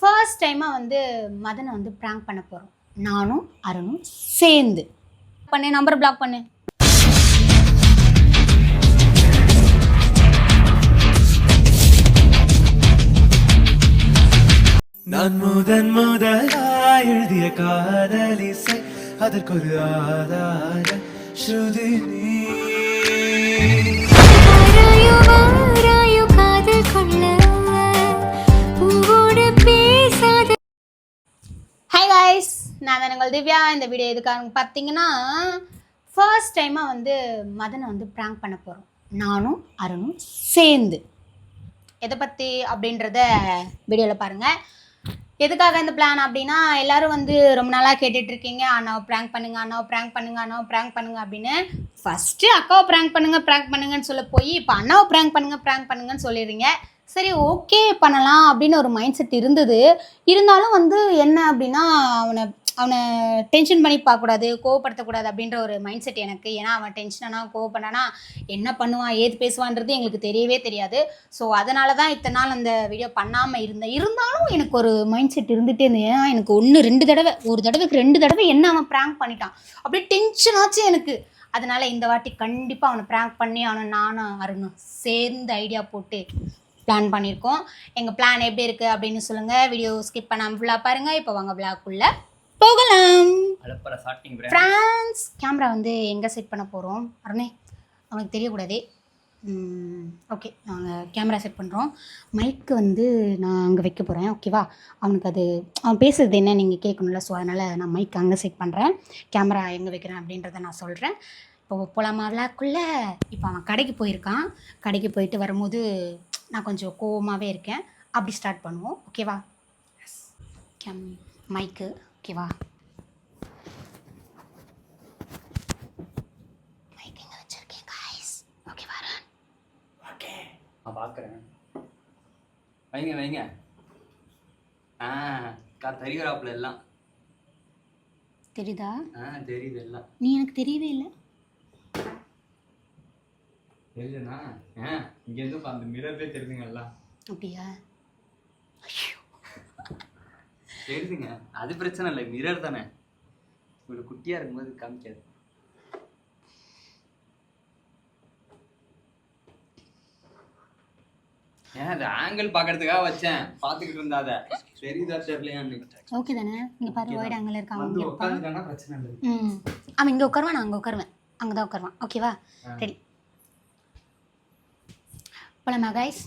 First டைமாக வந்து மதனை வந்து ப்ராங்க் பண்ண போகிறோம். நானும் அருணும் சேர்ந்து பண்ணு. நம்பர் பிளாக் பண்ணு. நான் முதலாய் எழுதிய காதலிசை அதற்கொரு ஆதார ஸ்ருதி நீ. ஹாய் காய்ஸ், நான் தான் உங்கள் திவ்யா. இந்த வீடியோ எதுக்காக பார்த்தீங்கன்னா, ஃபர்ஸ்ட் டைமாக வந்து மதனை வந்து ப்ராங்க் பண்ண போகிறோம். நானும் அருணும் சேர்ந்து. எதை பற்றி அப்படின்றத வீடியோவில் பாருங்கள். எதுக்காக இந்த பிளான் அப்படின்னா, எல்லோரும் வந்து ரொம்ப நாளாக கேட்டுட்ருக்கீங்க, அண்ணாவை ப்ராங்க் பண்ணுங்கள், அண்ணாவை ப்ராங்க் பண்ணுங்கள், அண்ணாவை ப்ராங்க் பண்ணுங்கள் அப்படின்னு. ஃபஸ்ட்டு அக்காவை ப்ராங்க் பண்ணுங்கன்னு சொல்ல போய் இப்போ அண்ணாவை ப்ராங்க் பண்ணுங்கன்னு சொல்லிடுறீங்க. சரி, ஓகே பண்ணலாம் அப்படின்னு ஒரு மைண்ட் செட் இருந்தது. இருந்தாலும் வந்து என்ன அப்படின்னா, அவனை டென்ஷன் பண்ணி பார்க்கக்கூடாது, கோவப்படுத்தக்கூடாது அப்படின்ற ஒரு மைண்ட் செட் எனக்கு. ஏன்னா அவன் டென்ஷனானா கோவப்படானா என்ன பண்ணுவான், ஏது பேசுவான்றது எங்களுக்கு தெரியவே தெரியாது. ஸோ அதனால தான் இத்தனை நாள் அந்த வீடியோ பண்ணாமல் இருந்தாலும் எனக்கு ஒரு மைண்ட் செட் இருந்துகிட்டே இருந்தது. ஏன்னா எனக்கு ஒரு தடவைக்கு 2 தடவை என்ன அவன் ப்ராங்க் பண்ணிட்டான், அப்படியே டென்ஷன் ஆச்சு எனக்கு. அதனால் இந்த வாட்டி கண்டிப்பாக அவனை ப்ராங்க் பண்ணி நானும் அருணும் சேர்ந்து ஐடியா போட்டு பிளான் பண்ணியிருக்கோம். எங்கள் பிளான் எப்படி இருக்குது அப்படின்னு சொல்லுங்கள். வீடியோ ஸ்கிப் பண்ணாமல் ஃபுல்லாக பாருங்கள். இப்போ வாங்க விளாக்குள்ளே போகலாம். ஃப்ரான்ஸ் கேமரா வந்து எங்கே செட் பண்ண போகிறோம் அருணே? அவனுக்கு தெரியக்கூடாதே. ஓகே, நாங்கள் கேமரா செட் பண்ணுறோம். மைக்கு வந்து நான் அங்கே வைக்க போகிறேன். ஓகேவா? அவனுக்கு அவன் பேசுகிறது என்ன நீங்கள் கேட்கணும்ல. ஸோ அதனால் நான் மைக் அங்கே செட் பண்ணுறேன். கேமரா எங்கே வைக்கிறேன் அப்படின்றத நான் சொல்கிறேன். இப்போ போகலாமா விளாக்குள்ளே? இப்போ அவன் கடைக்கு போயிருக்கான். கடைக்கு போயிட்டு வரும்போது நான் கொஞ்சம் கோவமாகவே இருக்கேன். அப்படி ஸ்டார்ட் பண்ணுவோம். ஓகேவா? மைக்கு ஓகேவா? மைக் எங்கே வச்சுருக்கேன் காய்ஸ்? ஓகேவா? ஓகே, நான் பார்க்குறேன். வைங்க. தெரிகிறாப்புல எல்லாம் தெரியுதா? தெரியுது எல்லாம். நீ எனக்கு தெரியவே இல்லை. தெரியுதுண்ணா. இங்கேருந்து அந்த மிரர்லேயே தெரியுதுங்க எல்லாம். அப்படியா? தெரியுதுங்க, அது பிரச்சனை இல்லை. மிரர் தானே, ஒரு குட்டியாக இருக்கும்போது காமிக்காது. அது ஆங்கிள் பார்க்கறதுக்காக வச்சேன், பார்த்துக்கிட்டு இருந்தாத. தெரியுதா தெரியலையான்னு. ஓகே தானே? இங்கே பாரு, ஒயிட் ஆங்கிள் இருக்கான். வந்து உட்காந்துட்டானா பிரச்சனை இல்லை. அவன் இங்கே உட்காருவான், நான் அங்கே உட்காருவேன். அங்கே தான் உட்காருவான். ஓகேவா? ரெடி போலாமா கைஸ்?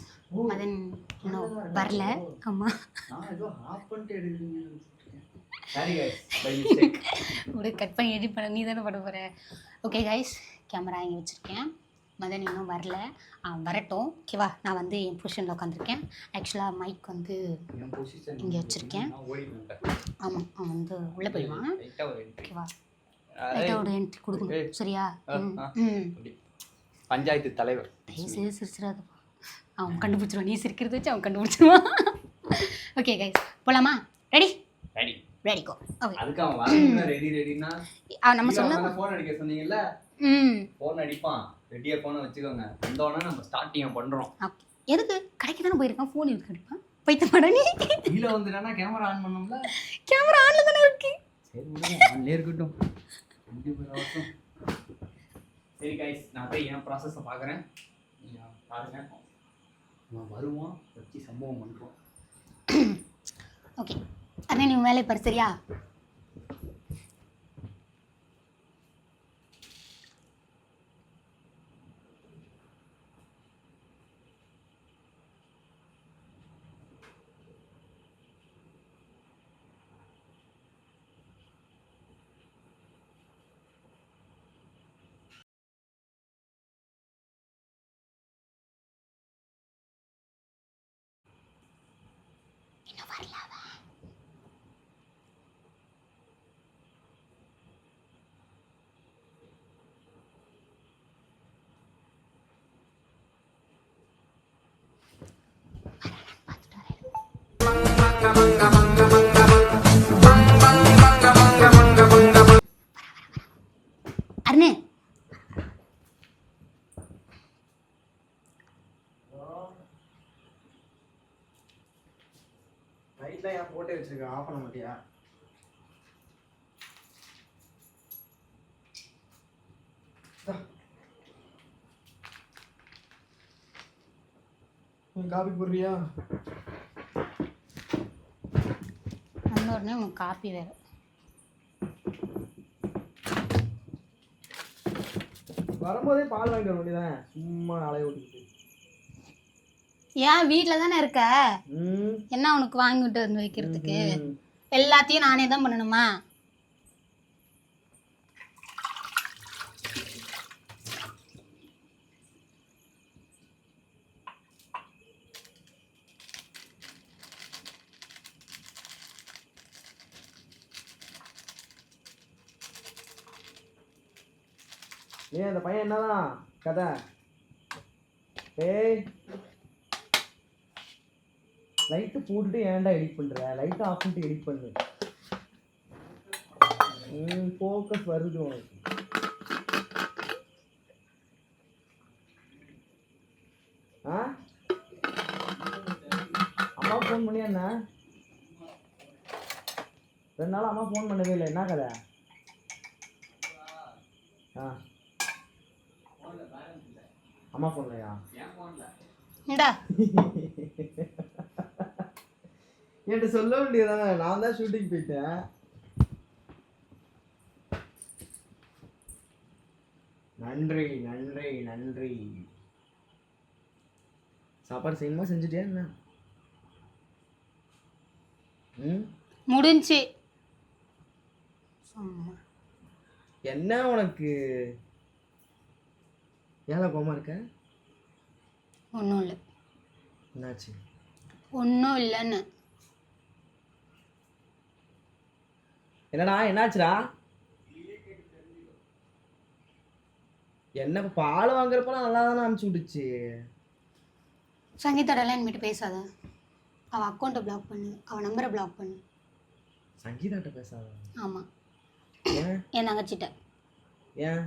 மதன் இன்னும் வரல. ஆமாம், கட் பண்ணி எடிட் பண்ண நீ தானே பண்ண போகிற. ஓகே கைஸ், கேமரா இங்கே வச்சுருக்கேன். மதன் இன்னும் வரல, வரட்டும். ஓகேவா? நான் வந்து என் பொசிஷனில் உட்காந்துருக்கேன். ஆக்சுவலாக மைக் வந்து இங்கே வச்சுருக்கேன். ஆமாம், அவன் வந்து உள்ளே போயிடுவான். ஓகேவா? லைட்டாக ஒரு என்ட்ரி கொடுக்கணும். சரியா? பஞ்சாயத்து தலைவர் தயவுசெய்து சிரிச்சிடாதப்பா. அவன் கண்டுபிடிச்சிருவான். நீ சிரிக்கிறது வச்சு அவன் கண்டுபிடிச்சிருவான். ஓகே கைஸ், போகலாமா? ரெடி ரெடிக்கோ. ஓகே, அதுக்கு அவன் வரணும். ரெடினா நம்ம சொன்ன ஃபோன் அடிக்க சொன்னீங்கல்ல. ஃபோன் அடிப்பான். ரெடியா ஃபோனை வச்சுக்கோங்க. வந்தோடனே நம்ம ஸ்டார்டிங் பண்ணுறோம். ஓகே, எதுக்கு? கடைக்கு தானே போயிருக்கான், ஃபோன் எதுக்கு அடிப்பான்? பைத்தமாடா நீ. கீழே வந்துட்டானா கேமரா ஆன் பண்ணோம்ல. கேமரா ஆன்ல தானே இருக்கு. சரி, ஆன்ல இருக்கட்டும். சரி கைஸ், நான் போய் என் ப்ராசஸை பார்க்குறேன். நீங்கள் பாருங்க. நான் வருவான், வச்சு சம்பவம் பண்ணுறோம். ஓகே, அண்ணே நீ வேலை பாரு. சரியா? இன்னும் வரல. லைட்லாம் ஏன் போட்டே வச்சிருக்க, ஆஃப் பண்ண மாட்டியா? நீ காபி போடுறியா? இன்னொரு உனக்கு காப்பி வேறு. வரும்போதே பால் வாங்கிட்டு வர வேண்டியதானே, சும்மா அலைய ஓட்டிக்கிட்டு. ஏன் வீட்டில் தானே இருக்க, என்ன உனக்கு வாங்கிட்டு வந்து வைக்கிறதுக்கு? எல்லாத்தையும் நானே தான் பண்ணணுமா? ஏன் அந்த பையன் என்னதான் கதை? ஏய், லைட்டு போட்டுட்டு ஏன்டா எடிட் பண்ற? லைட் ஆஃப் பண்ணிட்டு எடிட் பண்ணு. ஃபோக்கஸ் வருது உனக்கு. ஆ, அம்மா ஃபோன் பண்ணியா என்ன? 2 நாள் அம்மா ஃபோன் பண்ணவே இல்லை, என்ன கதை? ஆ, அம்மா ஃபோன்லையா? இந்தா என்கிட்ட சொல்ல வேண்டியதானே, நான் தான் ஷூட்டிங் போயிட்டேன். நன்றி நன்றி நன்றி. சாப்பாடு செய்யணுமா, செஞ்சுட்டியா என்ன? முடிஞ்சு. என்ன உனக்கு ஏழை கோமா இருக்க? ஒன்றும் இல்லை. என்னாச்சு? ஒன்றும் இல்லைன்னு. என்னடா என்னாச்சுடா? என்ன பால் வாங்குறப்பெல்லாம் நல்லா தானே அனுப்பிச்சு விட்டுச்சு. சங்கீதாடெல்லாம் என்கிட்ட பேசாத. அவள் அக்கௌண்ட்டை பிளாக் பண்ணு, அவள் நம்பரை பிளாக் பண்ணு. சங்கீதாட்ட பேசாத? ஆமாம். ஏன்? என் தங்கச்சிட்ட. ஏன்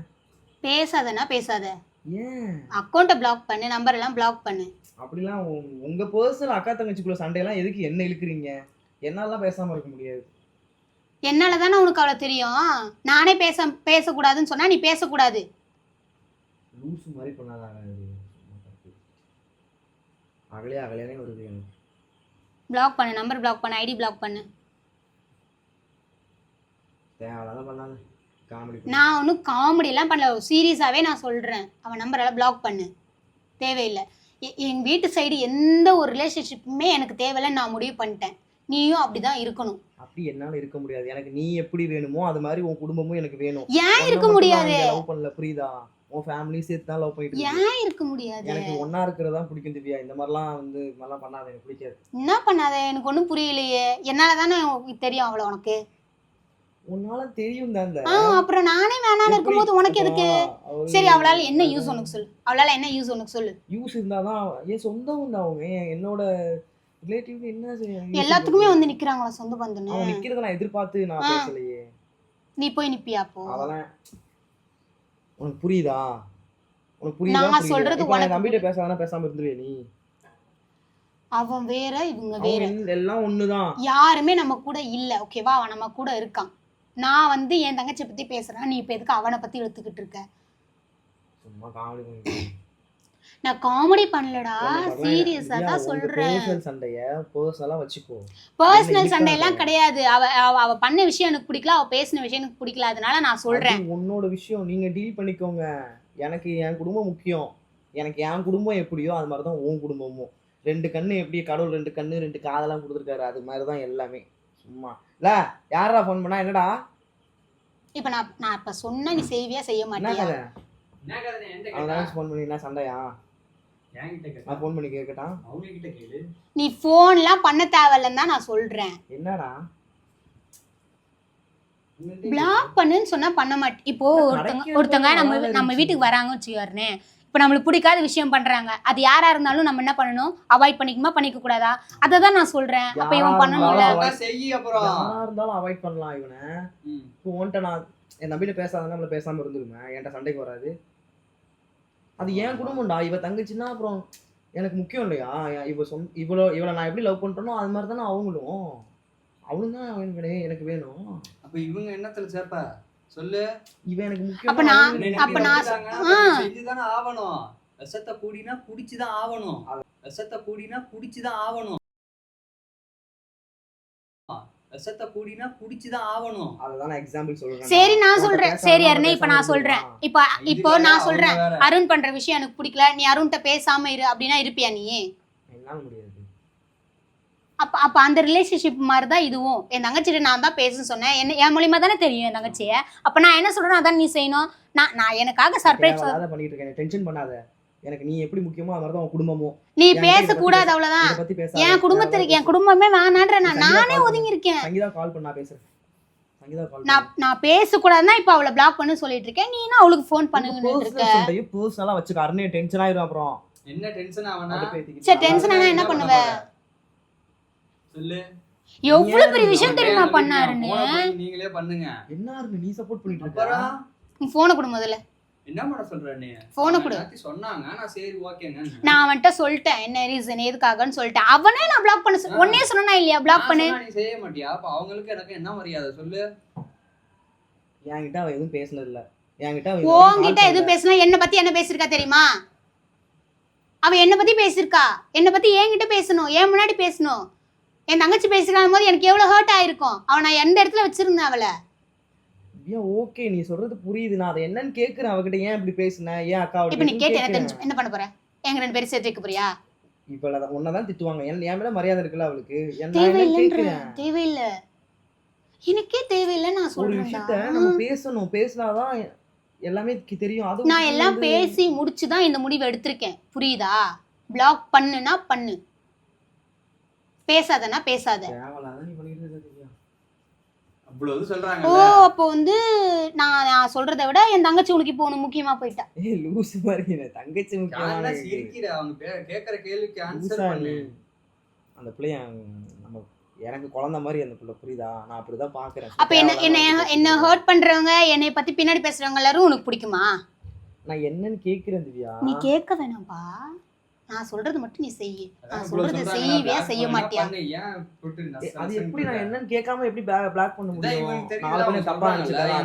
பேசாதன்னா பேசாத. ஏன்? அக்கௌண்ட்டை பிளாக் பண்ணு, நம்பரெல்லாம் பிளாக் பண்ணு. அப்படிலாம் உங்க பர்சனல் அக்கா தங்கச்சிக்குள்ள சண்டையெல்லாம் எதுக்கு என்ன இழுக்கிறீங்க? என்னாலாம் பேசாம இருக்க முடியாது. என்னால தானே உனக்கு அவ்வளோ தெரியும். நானே பேசக்கூடாதுன்னு சொன்னா நீ பேசக்கூடாது. லூசு மாதிரி பண்ணாதான் அகலையானே வருது எனக்கு. பிளாக் பண்ணு, நம்பர் பிளாக் பண்ணு, ஐடி பிளாக் பண்ணு. தேவையில்லாத பண்ணாத காமெடி. நான் ஒன்றும் காமெடியெல்லாம் பண்ணல, சீரியஸாகவே நான் சொல்கிறேன். அவன் நம்பரெல்லாம் பிளாக் பண்ணு. தேவையில்லை. என் வீட்டு சைடு எந்த ஒரு ரிலேஷன்ஷிப்புமே எனக்கு தேவையில்லைன்னு நான் முடிவு பண்ணிட்டேன். நீயும் அப்படி தான் இருக்கணும். அப்படி என்னால இருக்க முடியாது. எனக்கு நீ எப்படி வேணுமோ அது மாதிரி உன் குடும்பமும் எனக்கு வேணும். ஏன் இருக்க முடியாது? லவ் பண்ணல, புரியுதா? உன் ஃபேமிலி சேர்த்து தான் லவ் பண்ணிட்டு. ஏன் இருக்க முடியாது? எனக்கு ஒண்ணா இருக்கிறதா பிடிக்கும் திவ்யா. இந்த மாதிரிலாம் இது மாதிரிலாம் பண்ணாத, எனக்கு பிடிக்காது. என்ன பண்ணாத? எனக்கு ஒன்றும் புரியலையே. என்னால தானே தெரியும் அவ்வளோ உனக்கு. உன்னால தெரியும் தான். அப்புறம் நானே வேணான்னு இருக்கும்போது உனக்கு எதுக்கு? சரி, அவளால என்ன யூஸ் உனக்கு சொல்லு. அவளால என்ன யூஸ் உனக்கு சொல்லு. யூஸ் இருந்தாதான் என் சொந்தம் தான். அவங்க என்னோட ரிலேட்டிவ். என்ன எல்லாத்துக்குமே வந்து நிக்கிறாங்களா சொந்த பந்தன்னு? அவங்க நிக்கிறத நான் எதிர்பார்த்து நான் பேசலையே. நீ போய் நிப்பியா? அப்போ அதெல்லாம் உனக்கு புரியுதா? உனக்கு புரியுதா? நான் சொல்றது உனக்கு நம்பிட்டு பேசாதானே பேசாம இருந்துருவே நீ. அவன் வேற, இவங்க வேற, எல்லாம் ஒண்ணுதான். யாருமே நம்ம கூட இல்ல. ஓகேவா? அவன் நம்ம கூட இருக்கான். நான் வந்து என் தங்கச்சி பத்தி பேசுறேன், நீ இப்ப எதுக்கு அவனை பத்தி எடுத்துக்கிட்டு இருக்க? சும்மா காமெடி பண்ணி. நான் காமெடி பண்ணலடா, சீரியஸா தான் சொல்றேன். பர்சனல் சண்டைய பர்சனலா வச்சுக்கோ. பர்சனல் சண்டையெல்லாம் கிடையாது. அவ பண்ண விஷயம் எனக்கு பிடிக்கல, அவ பேசின விஷயம் எனக்கு பிடிக்கல, அதனால நான் சொல்றேன். உன்னோட விஷயம் நீங்க டீல் பண்ணிக்கோங்க. எனக்கு என் குடும்பம் முக்கியம். எனக்கு என் குடும்பம் எப்படியோ அது மாதிரி தான் உன் குடும்பமும். 2 கண்ணு எப்படி கடவுள் 2 கண்ணு 2 காதெல்லாம் கொடுத்துருக்காரு, அது மாதிரி தான் எல்லாமே. சும்மா இல்ல யாரா ஃபோன் பண்ணா என்னடா? இப்ப நான் இப்ப சொன்ன நீ செய்வியா செய்ய மாட்டியா? என்ன கதை? என்கிட்ட அவன் ஃபோன் பண்ணி என்ன சண்டையா? என்கிட்ட கேட்டா நான் ஃபோன் பண்ணி கேட்கட்டான். அவங்க கிட்ட கேளு. நீ போன்லாம் பண்ண தேவையில்லைன்னு தான் நான் சொல்றேன். என்னடா பிளாக் பண்ணுன்னு சொன்னா பண்ண மாட்டேன். இப்போ ஒருத்தங்க நம்ம வீட்டுக்கு வராங்க வச்சுக்காருனே, இப்போ நம்மளுக்கு பிடிக்காத விஷயம் பண்றாங்க, அது யாரா இருந்தாலும் நம்ம என்ன பண்ணணும்? அவாய்ட் பண்ணிக்கணுமா பண்ணிக்க கூடாதா? அதை தான் நான் சொல்றேன். அப்ப இவன் பண்ணணும்ல. செய். அப்புறம் யாரா இருந்தாலும் அவாய்ட் பண்ணலாம் இவனை. இப்போ உன்கிட்ட நான் என் நம்பிட்டு பேசாதான் நம்மள பேசாம இருந்துருமே, என்கிட்ட சண்டைக்கு வராது. அது ஏன் குடும்பம்டா. இவ தங்கச்சின்னா அப்புறம் எனக்கு முக்கியம் இல்லையா? இவளை நான் எப்படி லவ் பண்றேனோ அது மாதிரி தானே அவங்களும் தான் எனக்கு வேணும். அப்ப இவங்க என்னத்துல சேர்ப்ப சொல்லு. இவன் எனக்கு முக்கியம். அப்ப நான் செஞ்சுதானே ஆவணும். விஷத்தை கூடினா குடிச்சுதான் ஆவணும். விஷத்தை கூடினா குடிச்சுதான் ஆவணும். விஷத்தை கூடினா குடிச்சுதான் ஆவணும். அதுதான் நான் எக்ஸாம்பிள் சொல்றேன். சரி நான் சொல்றேன். சரி அருண், இப்ப நான் சொல்றேன். இப்போ நான் சொல்றேன், அருண் பண்ற விஷயம் எனக்கு பிடிக்கல, நீ அருண்கிட்ட பேசாம இரு அப்படின்னா இருப்பியா நீ? என்னால முடியாது. அப்ப அந்த ரிலேஷன்ஷிப் மாதிரி தான் இதுவும். என் தங்கச்சிட்ட நான் தான் பேசுன்னு சொன்னேன், என் மூலியமா தானே தெரியும் என் தங்கச்சியை. அப்ப நான் என்ன சொல்றேன் அதான் நீ செய்யணும். நான் எனக்காக சர்ப்ரைஸ் பண்ணிட்டு இருக்கேன். டென்ஷன் பண்ணாத. எனக்கு நீ எப்படி முக்கியமோ அது மாதிரி தான் உன் குடும்பமும். நீ பேசக்கூடாது அவ்வளவுதான். என் குடும்பத்திற்கு என் குடும்பமே வேணான்ற நானே ஒதுங்கி இருக்கேன். சங்கீதா கால் பண்ண, நான் பேசுறேன். சங்கீதா கால் நான் பேசக்கூடாதுன்னா இப்ப அவளை பிளாக் பண்ணு சொல்லிட்டு இருக்கேன். நீனா அவளுக்கு ஃபோன் பண்ணுங்கன்னு இருக்க. பர்சனலா வச்சுக்க. அருணே டென்ஷன் ஆயிரும். அப்புறம் என்ன டென்ஷன் ஆவனா? சரி டென்ஷன் ஆனா என்ன பண்ணுவ சொல்லு. எவ்வளவு பெரிய விஷயம் தெரியுமா பண்ணாருன்னு. நீங்களே பண்ணுங்க. என்ன அருண் நீ சப்போர்ட் பண்ணிட்டு இருக்க? நீ போனை கொடு முதல்ல. என்ன பண்ண சொல்ற நீ? போனை கொடு. சொன்னாங்க நான் சரி ஓகேங்க. நான் அவன்கிட்ட சொல்லிட்டேன் என்ன ரீசன் எதுக்காகன்னு சொல்லிட்டேன். அவனே நான் பிளாக் பண்ண ஒன்னே சொன்னா இல்லையா பிளாக் பண்ணு. நீ செய்ய மாட்டியா? அப்ப அவங்களுக்கு எனக்கு என்ன மரியாதை சொல்லு. என்கிட்ட அவ எதுவும் பேசனது இல்ல. உன்கிட்ட எதுவும் பேசினா என்ன பத்தி என்ன பேசிருக்கா தெரியுமா? அவ என்ன பத்தி பேசிருக்கா. என்ன பத்தி என்கிட்ட பேசணும், என் முன்னாடி பேசணும். என் தங்கச்சி பேசிருக்கான் போது எனக்கு எவ்வளவு ஹர்ட் ஆயிருக்கும். அவன் நான் எந்த இடத்துல வச்சிருந்தேன் அவளை. ஓகே நீ சொல்றது புரியுது. நான் அதை என்னன்னு கேக்குறேன் அவகிட்ட. ஏன் இப்படி பேசுன? ஏன் அக்கா இப்ப நீ கேட்டு என்ன பண்ண போற? எங்க 2 பேரும் சேர்த்து வைக்க போறியா? இப்ப உன்னதான் திட்டுவாங்க. என் மேல மரியாதை இருக்குல்ல அவளுக்கு. தேவையில்லை, எனக்கே தேவையில்லை. நான் ஒரு சொல்றேன் விஷயத்த நம்ம பேசணும். பேசினாதான் எல்லாமே தெரியும். அது நான் எல்லாம் பேசி முடிச்சுதான் இந்த முடிவை எடுத்திருக்கேன். புரியுதா? பிளாக் பண்ணுனா பண்ணு, பேசாதனா பேசாத. தேவலாதான் நீ பண்ணிட்டு இருக்க. அவ்வளவு சொல்றாங்க. ஓ அப்போ வந்து நான் சொல்றதை விட என் தங்கச்சி உனக்கு இப்போ ஒண்ணு முக்கியமா போயிட்டா. ஏய் லூஸ் மாதிரி தங்கச்சி முக்கியமான சிரிக்கிற. அவங்க கேக்குற கேள்விக்கு ஆன்சர் பண்ணு. அந்த பிள்ளைய நம்ம எனக்கு குழந்தை மாதிரி அந்த பிள்ளை. புரியுதா? நான் அப்படிதான் பாக்குறேன். அப்ப என்ன ஹர்ட் பண்றவங்க, என்னை பத்தி பின்னாடி பேசுறவங்க எல்லாரும் உனக்கு பிடிக்குமா? நான் என்னன்னு கேக்குறேன் திவ்யா. நீ கேட்க வேணாம்பா, நான் சொல்றது மட்டும் நீ செய்யு. நான் சொல்றது செய்யவே செய்ய மாட்டியா? அது எப்படி நான் என்னன்னு கேட்காம எப்படி பிளாக் பண்ண முடியும்? நாளைக்கு தப்பா நினைச்சுக்காத.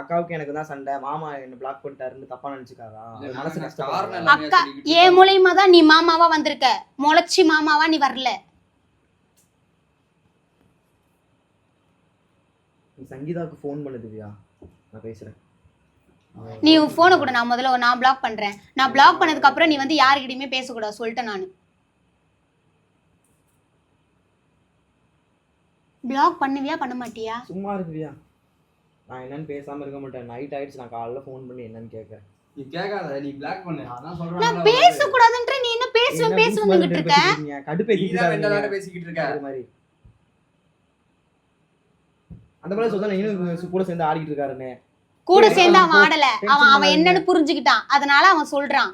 அக்காவுக்கு எனக்கு தான் சண்டை. மாமா என்ன பிளாக் பண்ணிட்டாருன்னு தப்பா நினைச்சுக்காதா? மனசு கஷ்டம். அக்கா ஏன் மூலியமா தான் நீ மாமாவா வந்திருக்க, முளைச்சி மாமாவா நீ வரல. நீ சங்கீதாவுக்கு ஃபோன் பண்ணு திவ்யா, நான் பேசுறேன். நீ போனை கூட நான் முதல்ல நான் பிளாக் பண்றேன். நான் பிளாக் பண்ணதுக்கு அப்புறம் நீ வந்து யாருக்கிட்டயுமே பேசக்கூடாது சொல்லிட்டேன். நான் பிளாக் பண்ணுவியா பண்ண மாட்டியா? சும்மா இருக்குவியா? நான் என்னன்னு பேசாம இருக்க மாட்டேன். நைட் ஆயிடுச்சு, நான் காலைல ஃபோன் பண்ணி என்னன்னு கேட்கறேன். நீ கேட்காத, நீ பிளாக் பண்ணு. அதான் சொல்றேன். நான் பேசக்கூடாதுன்ற நீ என்ன பேசுவேன்னு இருக்க? கடுப்பேத்திட்டு பேசிக்கிட்டு இருக்க மாதிரி. அந்த மாதிரி சொல்றேன். இன்னும் கூட சேர்ந்து ஆடிட்டு இருக்காருன்னு. கூட சேர்ந்து அவன் ஆடல. அவன் என்னன்னு புரிஞ்சுக்கிட்டான். அதனால அவன் சொல்றான்.